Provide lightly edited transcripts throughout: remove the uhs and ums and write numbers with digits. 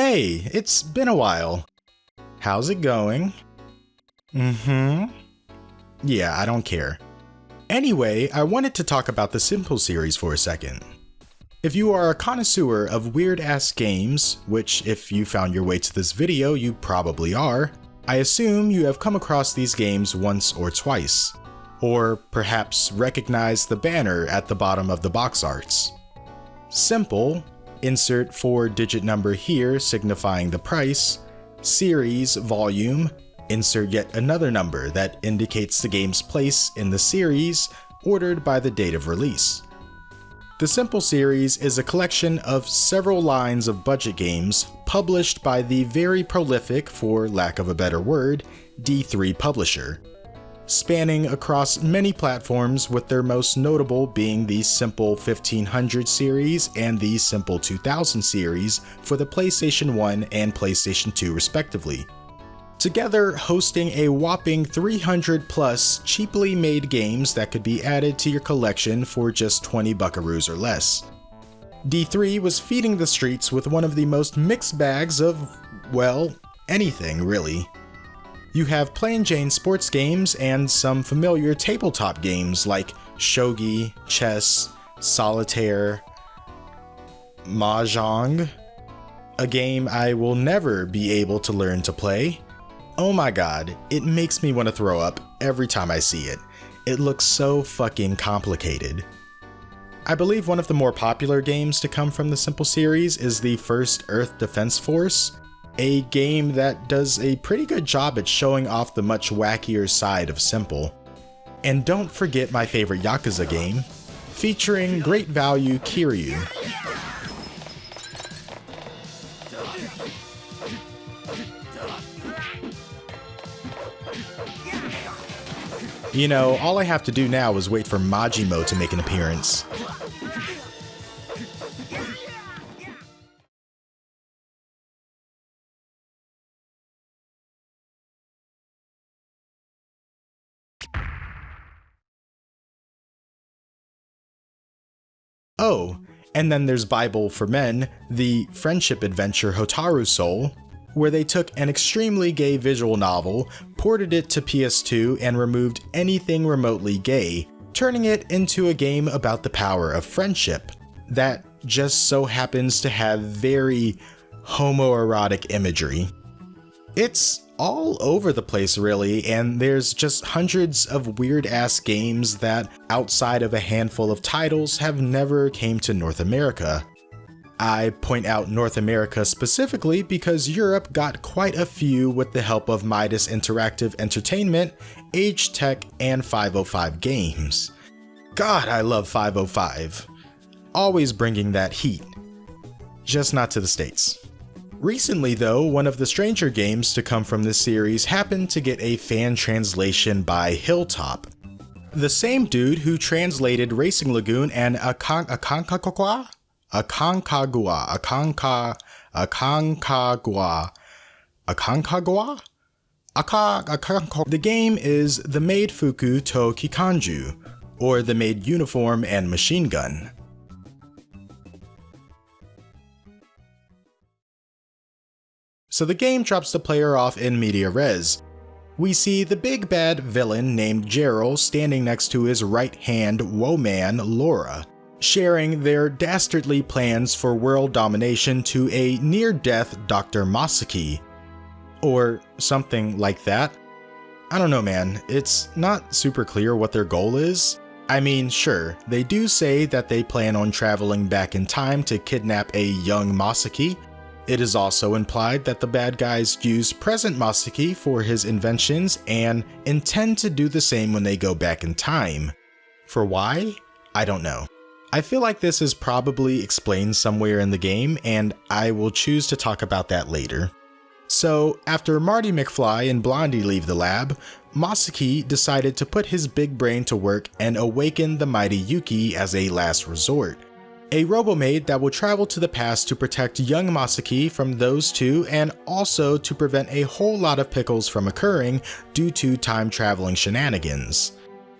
Hey, it's been a while. How's it going? Yeah, I don't care. Anyway, I wanted to talk about the Simple series for a second. If you are a connoisseur of weird-ass games, which if you found your way to this video, you probably are, I assume you have come across these games once or twice. Or perhaps recognize the banner at the bottom of the box arts. Simple, insert 4-digit number here signifying the price, series, volume, insert yet another number that indicates the game's place in the series, ordered by the date of release. The Simple series is a collection of several lines of budget games published by the very prolific, for lack of a better word, D3 publisher, spanning across many platforms, with their most notable being the Simple 1500 series and the Simple 2000 series for the PlayStation 1 and PlayStation 2 respectively, together hosting a whopping 300 plus cheaply made games that could be added to your collection for just 20 buckaroos or less. D3 was feeding the streets with one of the most mixed bags of, well, anything really. You have plain Jane sports games and some familiar tabletop games like shogi, chess, solitaire, mahjong, a game I will never be able to learn to play. Oh my god, it makes me want to throw up every time I see it. It looks so fucking complicated. I believe one of the more popular games to come from the Simple series is the first Earth Defense Force, a game that does a pretty good job at showing off the much wackier side of Simple. And don't forget my favorite Yakuza game, featuring great value Kiryu. You know, all I have to do now is wait for Majimo to make an appearance. Oh, and then there's Bible for Men, the friendship adventure Hotaru Soul, where they took an extremely gay visual novel, ported it to PS2, and removed anything remotely gay, turning it into a game about the power of friendship that just so happens to have very homoerotic imagery. It's all over the place really, and there's just hundreds of weird-ass games that, outside of a handful of titles, have never came to North America. I point out North America specifically because Europe got quite a few with the help of Midas Interactive Entertainment, Age Tech, and 505 Games. God, I love 505. Always bringing that heat. Just not to the States. Recently though, one of the stranger games to come from this series happened to get a fan translation by Hilltop, the same dude who translated Racing Lagoon and Aconcagua. The game is the Maid Fuku to Kikanju, or the Maid Uniform and Machinegun. So the game drops the player off in media res. We see the big bad villain named Gerald standing next to his right-hand woman Laura, sharing their dastardly plans for world domination to a near-death Dr. Masaki. Or something like that. I don't know man, it's not super clear what their goal is. I mean, sure, they do say that they plan on traveling back in time to kidnap a young Masaki. It is also implied that the bad guys use present Masaki for his inventions and intend to do the same when they go back in time. For why? I don't know. I feel like this is probably explained somewhere in the game, and I will choose to talk about that later. So, after Marty McFly and Blondie leave the lab, Masaki decided to put his big brain to work and awaken the mighty Yuki as a last resort. A robo-maid that will travel to the past to protect young Masaki from those two, and also to prevent a whole lot of pickles from occurring due to time-traveling shenanigans.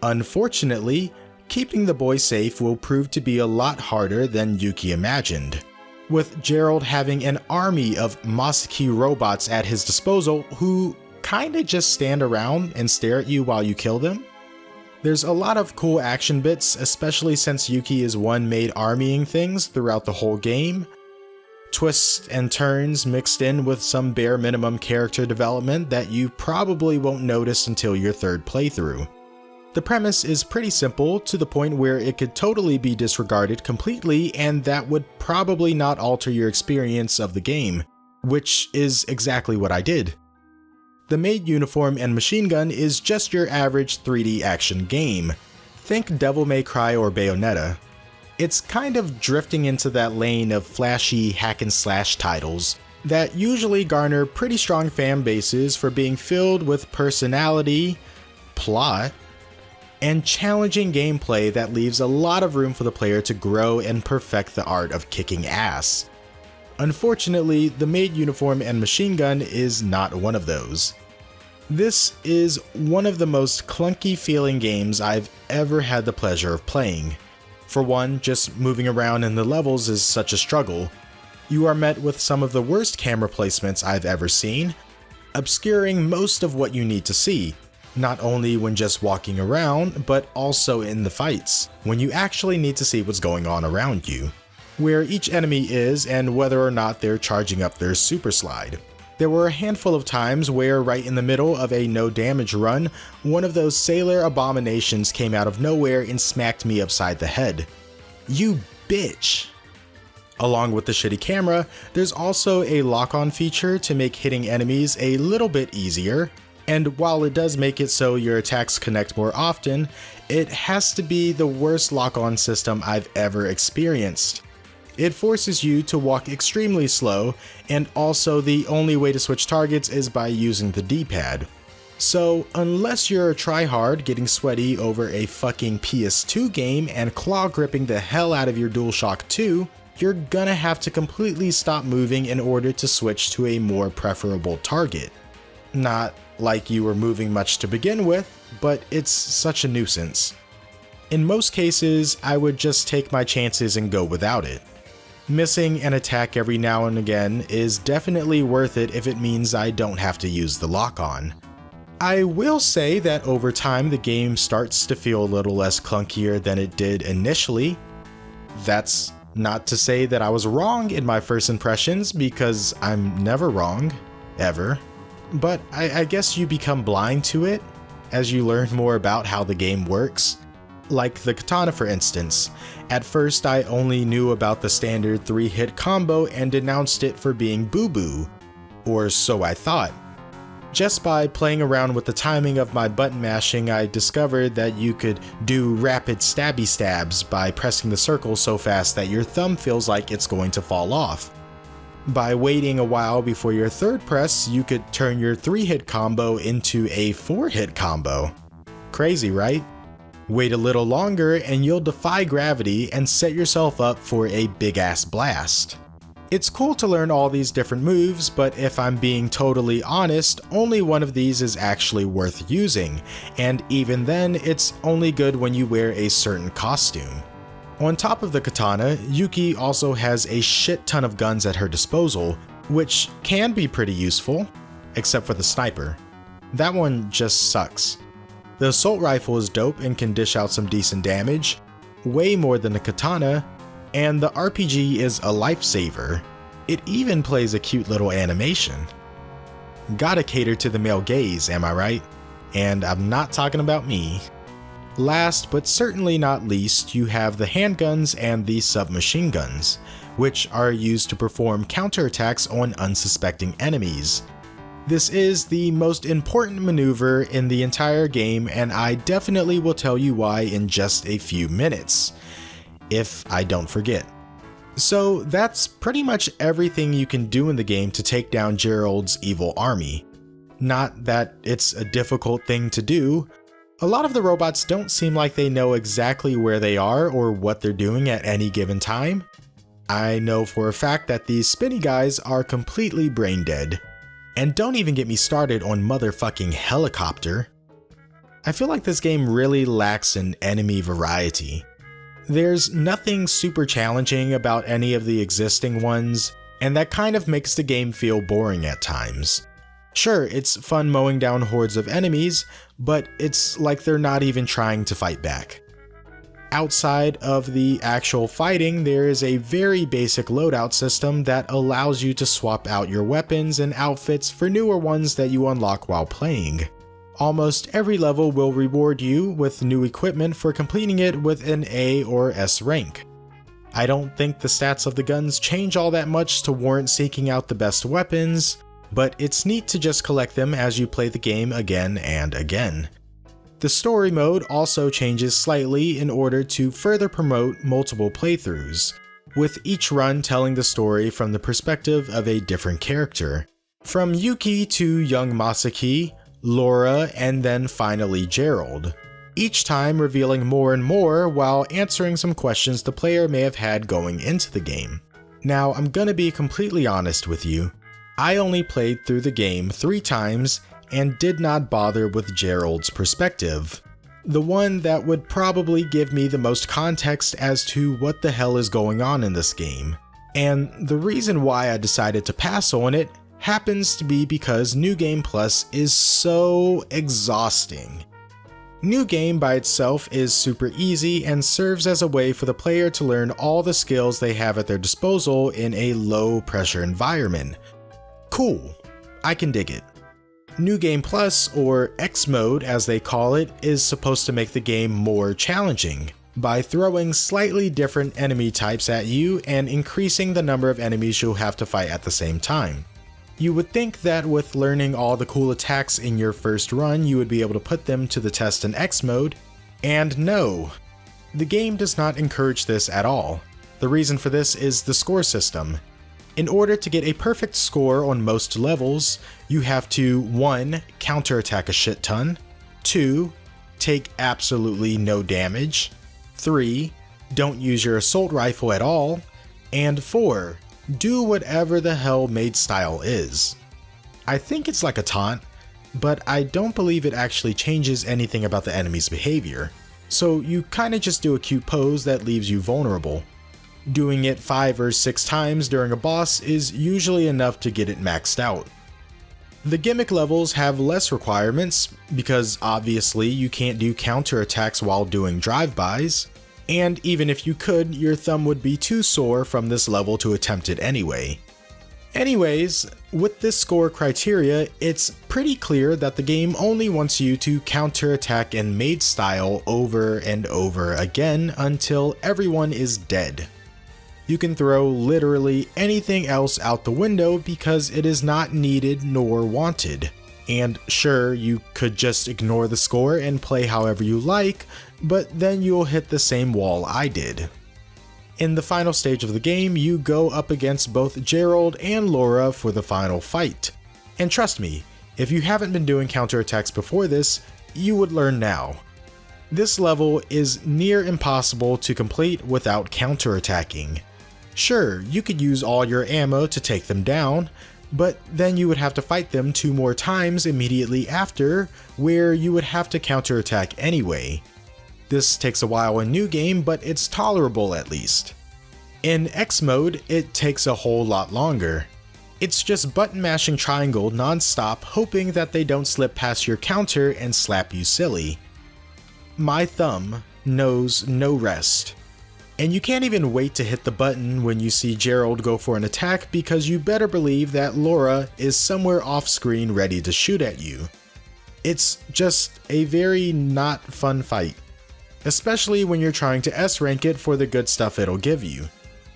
Unfortunately, keeping the boy safe will prove to be a lot harder than Yuki imagined. with Gerald having an army of Machinegun robots at his disposal who kinda just stand around and stare at you while you kill them. There's a lot of cool action bits, especially since Yuki is one Maid armying things throughout the whole game. Twists and turns mixed in with some bare minimum character development that you probably won't notice until your third playthrough. The premise is pretty simple, to the point where it could totally be disregarded completely and that would probably not alter your experience of the game, which is exactly what I did. The Maid uniform and machine gun is just your average 3D action game. Think Devil May Cry or Bayonetta. It's kind of drifting into that lane of flashy hack and slash titles that usually garner pretty strong fan bases for being filled with personality, plot, and challenging gameplay that leaves a lot of room for the player to grow and perfect the art of kicking ass. Unfortunately, the Maid uniform and machine gun is not one of those. This is one of the most clunky feeling games I've ever had the pleasure of playing. For one, just moving around in the levels is such a struggle. You are met with some of the worst camera placements I've ever seen, obscuring most of what you need to see, not only when just walking around, but also in the fights, when you actually need to see what's going on around you, where each enemy is and whether or not they're charging up their super slide. There were a handful of times where right in the middle of a no damage run, one of those sailor abominations came out of nowhere and smacked me upside the head. You bitch! Along with the shitty camera, there's also a lock-on feature to make hitting enemies a little bit easier, and while it does make it so your attacks connect more often, it has to be the worst lock-on system I've ever experienced. It forces you to walk extremely slow, and also the only way to switch targets is by using the D-pad. So unless you're a tryhard getting sweaty over a fucking PS2 game and claw gripping the hell out of your DualShock 2, you're gonna have to completely stop moving in order to switch to a more preferable target. Not like you were moving much to begin with, but it's such a nuisance. In most cases, I would just take my chances and go without it. Missing an attack every now and again is definitely worth it if it means I don't have to use the lock-on. I will say that over time the game starts to feel a little less clunkier than it did initially. That's not to say that I was wrong in my first impressions, because I'm never wrong, ever. But I guess you become blind to it as you learn more about how the game works. Like the katana, for instance. At first I only knew about the standard 3-hit combo and denounced it for being boo-boo, or so I thought. Just by playing around with the timing of my button mashing, I discovered that you could do rapid stabby stabs by pressing the circle so fast that your thumb feels like it's going to fall off. By waiting a while before your third press, you could turn your 3-hit combo into a 4-hit combo. Crazy, right? Wait a little longer and you'll defy gravity and set yourself up for a big-ass blast. It's cool to learn all these different moves, but if I'm being totally honest, only one of these is actually worth using, and even then, it's only good when you wear a certain costume. On top of the katana, Yuki also has a shit ton of guns at her disposal, which can be pretty useful, except for the sniper. That one just sucks. The assault rifle is dope and can dish out some decent damage, way more than the katana, and the RPG is a lifesaver. It even plays a cute little animation. Gotta cater to the male gaze, am I right? And I'm not talking about me. Last but certainly not least, you have the handguns and the submachine guns, which are used to perform counterattacks on unsuspecting enemies. This is the most important maneuver in the entire game, and I definitely will tell you why in just a few minutes, if I don't forget. So that's pretty much everything you can do in the game to take down Gerald's evil army. Not that it's a difficult thing to do. A lot of the robots don't seem like they know exactly where they are or what they're doing at any given time. I know for a fact that these spinny guys are completely brain dead. And don't even get me started on motherfucking helicopter. I feel like this game really lacks an enemy variety. There's nothing super challenging about any of the existing ones, and that kind of makes the game feel boring at times. Sure, it's fun mowing down hordes of enemies, but it's like they're not even trying to fight back. Outside of the actual fighting, there is a very basic loadout system that allows you to swap out your weapons and outfits for newer ones that you unlock while playing. Almost every level will reward you with new equipment for completing it with an A or S rank. I don't think the stats of the guns change all that much to warrant seeking out the best weapons, but it's neat to just collect them as you play the game again and again. The story mode also changes slightly in order to further promote multiple playthroughs, with each run telling the story from the perspective of a different character. From Yuki to young Masaki, Laura, and then finally Gerald, each time revealing more and more while answering some questions the player may have had going into the game. Now, I'm gonna be completely honest with you, I only played through the game 3 times and did not bother with Gerald's perspective, the one that would probably give me the most context as to what the hell is going on in this game. And the reason why I decided to pass on it happens to be because New Game Plus is so exhausting. New Game by itself is super easy and serves as a way for the player to learn all the skills they have at their disposal in a low pressure environment. Cool, I can dig it. New Game Plus, or X Mode as they call it, is supposed to make the game more challenging by throwing slightly different enemy types at you and increasing the number of enemies you'll have to fight at the same time. You would think that with learning all the cool attacks in your first run, you would be able to put them to the test in X Mode, and no, the game does not encourage this at all. The reason for this is the score system. In order to get a perfect score on most levels, you have to 1. Counterattack a shit ton, 2. Take absolutely no damage, 3. Don't use your assault rifle at all, and 4. Do whatever the hell Maid style is. I think it's like a taunt, but I don't believe it actually changes anything about the enemy's behavior, so you kinda just do a cute pose that leaves you vulnerable. Doing it 5 or 6 times during a boss is usually enough to get it maxed out. The gimmick levels have less requirements, because obviously you can't do counterattacks while doing drive-bys, and even if you could, your thumb would be too sore from this level to attempt it anyway. Anyways, with this score criteria, it's pretty clear that the game only wants you to counterattack in Maid style over and over again until everyone is dead. You can throw literally anything else out the window because it is not needed nor wanted. And sure, you could just ignore the score and play however you like, but then you'll hit the same wall I did. In the final stage of the game, you go up against both Gerald and Laura for the final fight. And trust me, if you haven't been doing counterattacks before this, you would learn now. This level is near impossible to complete without counterattacking. Sure, you could use all your ammo to take them down, but then you would have to fight them 2 more times immediately after, where you would have to counterattack anyway. This takes a while in New Game, but it's tolerable at least. In X Mode, it takes a whole lot longer. It's just button mashing triangle non-stop, hoping that they don't slip past your counter and slap you silly. My thumb knows no rest. And you can't even wait to hit the button when you see Gerald go for an attack, because you better believe that Laura is somewhere off screen ready to shoot at you. It's just a very not fun fight, especially when you're trying to S rank it for the good stuff it'll give you.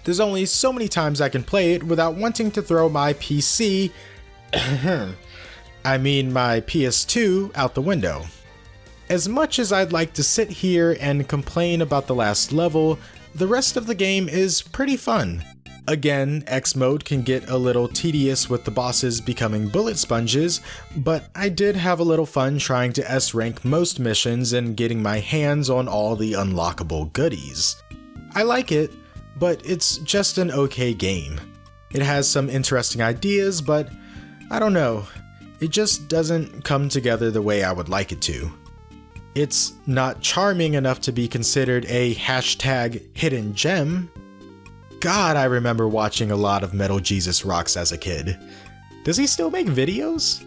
There's only so many times I can play it without wanting to throw my PC, I mean my PS2, out the window. As much as I'd like to sit here and complain about the last level, the rest of the game is pretty fun. Again, X Mode can get a little tedious with the bosses becoming bullet sponges, but I did have a little fun trying to S rank most missions and getting my hands on all the unlockable goodies. I like it, but it's just an okay game. It has some interesting ideas, but I don't know, it just doesn't come together the way I would like it to. It's not charming enough to be considered a hashtag hidden gem. God, I remember watching a lot of Metal Jesus Rocks as a kid. Does he still make videos?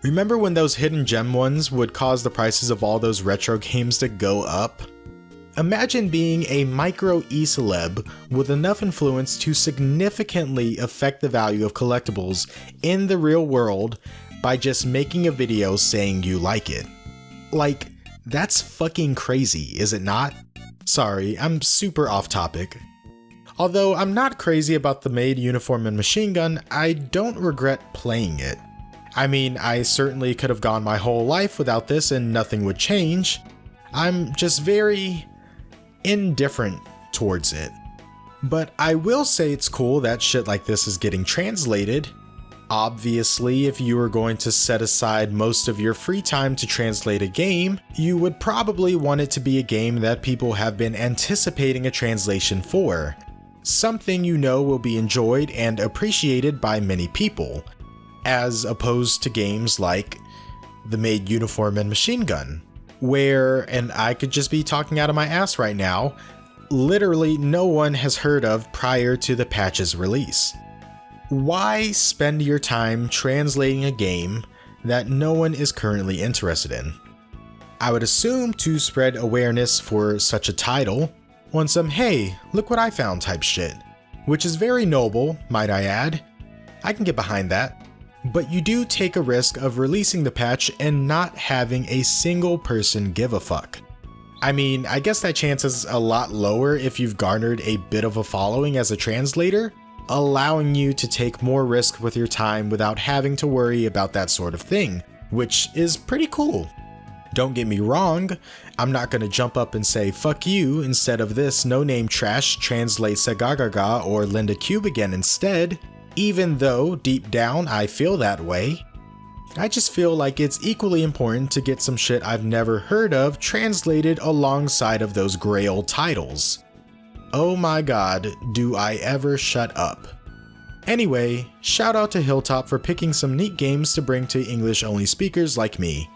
Remember when those hidden gem ones would cause the prices of all those retro games to go up? Imagine being a micro e-celeb with enough influence to significantly affect the value of collectibles in the real world by just making a video saying you like it. Like, that's fucking crazy, is it not? Sorry, I'm super off topic. Although I'm not crazy about the Maid uniform and Machinegun, I don't regret playing it. I mean, I certainly could have gone my whole life without this and nothing would change. I'm just very indifferent towards it. But I will say it's cool that shit like this is getting translated. Obviously, if you were going to set aside most of your free time to translate a game, you would probably want it to be a game that people have been anticipating a translation for. Something you know will be enjoyed and appreciated by many people, as opposed to games like the Maid uniform and Machinegun, where, and I could just be talking out of my ass right now, literally no one has heard of prior to the patch's release. Why spend your time translating a game that no one is currently interested in? I would assume to spread awareness for such a title on some "hey, look what I found" type shit, which is very noble, might I add. I can get behind that. But you do take a risk of releasing the patch and not having a single person give a fuck. I mean, I guess that chance is a lot lower if you've garnered a bit of a following as a translator, allowing you to take more risk with your time without having to worry about that sort of thing, which is pretty cool. Don't get me wrong, I'm not gonna jump up and say fuck you instead of this no-name trash translate Sagagaga or Linda Cube again instead. Even though, deep down, I feel that way. I just feel like it's equally important to get some shit I've never heard of translated alongside of those grail titles. Oh my god, do I ever shut up. Anyway, shout out to Hilltop for picking some neat games to bring to English-only speakers like me.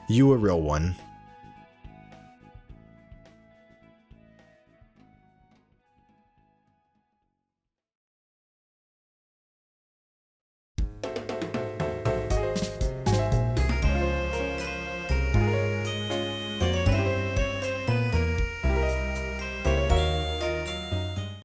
You a real one.